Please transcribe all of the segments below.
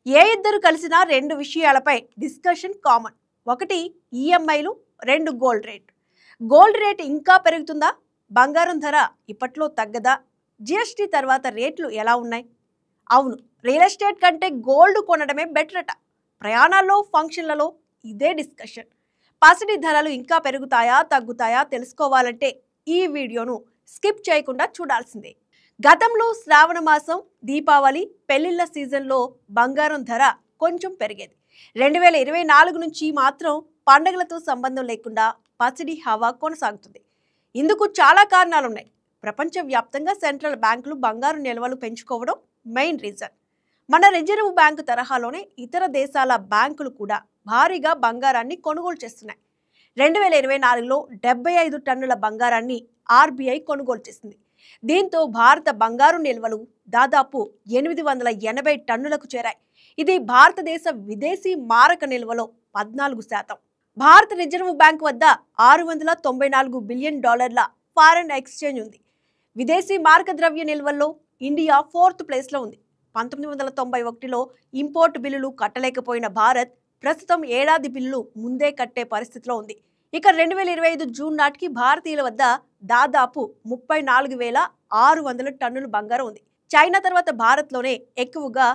ఏ ఇద్దరు కలిసినా రెండు విషయాలపై డిస్కషన్ కామన్. ఒకటి ఈఎంఐలు, రెండు గోల్డ్ రేట్. గోల్డ్ రేట్ ఇంకా పెరుగుతుందా? బంగారం ధర ఇప్పట్లో తగ్గదా? జిఎస్టీ తర్వాత రేట్లు ఎలా ఉన్నాయి? అవును, రియల్ ఎస్టేట్ కంటే గోల్డ్ కొనడమే బెటర్ అట. ప్రయాణాల్లో, ఫంక్షన్లలో ఇదే డిస్కషన్. పసిడి ధరలు ఇంకా పెరుగుతాయా, తగ్గుతాయా తెలుసుకోవాలంటే ఈ వీడియోను స్కిప్ చేయకుండా చూడాల్సిందే. గతంలో శ్రావణ మాసం, దీపావళి, పెళ్లిళ్ల సీజన్లో బంగారం ధర కొంచెం పెరిగేది. 2024 నుంచి మాత్రం పండగలతో సంబంధం లేకుండా పసిడి హవా కొనసాగుతుంది. ఇందుకు చాలా కారణాలున్నాయి. ప్రపంచవ్యాప్తంగా సెంట్రల్ బ్యాంకులు బంగారు నిల్వలు పెంచుకోవడం మెయిన్ రీజన్. మన రిజర్వ్ బ్యాంకు తరహాలోనే ఇతర దేశాల బ్యాంకులు కూడా భారీగా బంగారాన్ని కొనుగోలు చేస్తున్నాయి. 2024లో 75 టన్నుల బంగారాన్ని ఆర్బీఐ కొనుగోలు చేసింది. దీంతో భారత బంగారు నిల్వలు దాదాపు 880 టన్నులకు చేరాయి. ఇది భారతదేశ విదేశీ మారక నిల్వలో 14%. భారత రిజర్వ్ బ్యాంక్ వద్ద $694 బిలియన్ ఫారెన్ ఎక్స్చేంజ్ ఉంది. విదేశీ మారక ద్రవ్య నిల్వల్లో ఇండియా 4th ప్లేస్లో ఉంది. 1991లో ఇంపోర్ట్ బిల్లులు కట్టలేకపోయిన భారత్ ప్రస్తుతం ఏడాది బిల్లులు ముందే కట్టే పరిస్థితిలో ఉంది. ఇక 2025 జూన్ నాటికి భారతీయుల వద్ద దాదాపు 34,600 టన్నుల బంగారం ఉంది. చైనా తర్వాత భారత్లోనే ఎక్కువగా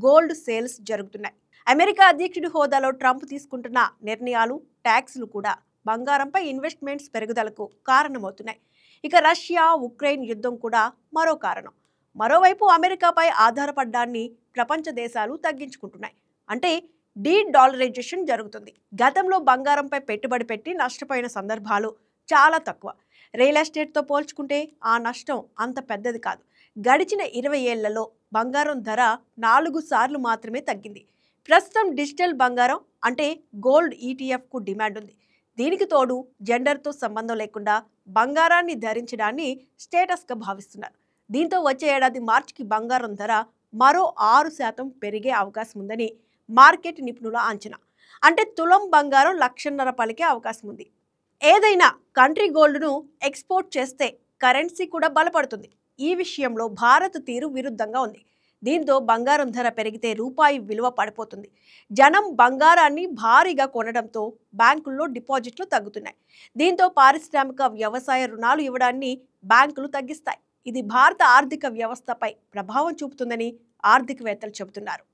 గోల్డ్ సేల్స్ జరుగుతున్నాయి. అమెరికా అధ్యక్షుడి హోదాలో ట్రంప్ తీసుకుంటున్న నిర్ణయాలు, ట్యాక్సులు కూడా బంగారంపై ఇన్వెస్ట్మెంట్స్ పెరుగుదలకు కారణమవుతున్నాయి. ఇక రష్యా, ఉక్రెయిన్ యుద్ధం కూడా మరో కారణం. మరోవైపు అమెరికాపై ఆధారపడ్డాన్ని ప్రపంచ దేశాలు తగ్గించుకుంటున్నాయి. అంటే డీ-డాలరైజేషన్ జరుగుతుంది. గతంలో బంగారంపై పెట్టుబడి పెట్టి నష్టపోయిన సందర్భాలు చాలా తక్కువ. రియల్ ఎస్టేట్తో పోల్చుకుంటే ఆ నష్టం అంత పెద్దది కాదు. గడిచిన 20 ఏళ్లలో బంగారం ధర 4 సార్లు మాత్రమే తగ్గింది. ప్రస్తుతం డిజిటల్ బంగారం అంటే గోల్డ్ ఈటీఎఫ్కు డిమాండ్ ఉంది. దీనికి తోడు జెండర్తో సంబంధం లేకుండా బంగారాన్ని ధరించడాన్ని స్టేటస్గా భావిస్తున్నారు. దీంతో వచ్చే ఏడాది మార్చికి బంగారం ధర మరో 6% పెరిగే అవకాశం ఉందని మార్కెట్ నిపుణుల అంచనా. అంటే తులం బంగారం 1,50,000 పలికే అవకాశం ఉంది. ఏదైనా కంట్రీ గోల్డ్ను ఎక్స్పోర్ట్ చేస్తే కరెన్సీ కూడా బలపడుతుంది. ఈ విషయంలో భారత్ తీరు విరుద్ధంగా ఉంది. దీంతో బంగారం ధర పెరిగితే రూపాయి విలువ పడిపోతుంది. జనం బంగారాన్ని భారీగా కొనడంతో బ్యాంకుల్లో డిపాజిట్లు తగ్గుతున్నాయి. దీంతో పారిశ్రామిక, వ్యవసాయ రుణాలు ఇవ్వడాన్ని బ్యాంకులు తగ్గిస్తాయి. ఇది భారత ఆర్థిక వ్యవస్థపై ప్రభావం చూపుతుందని ఆర్థికవేత్తలు చెబుతున్నారు.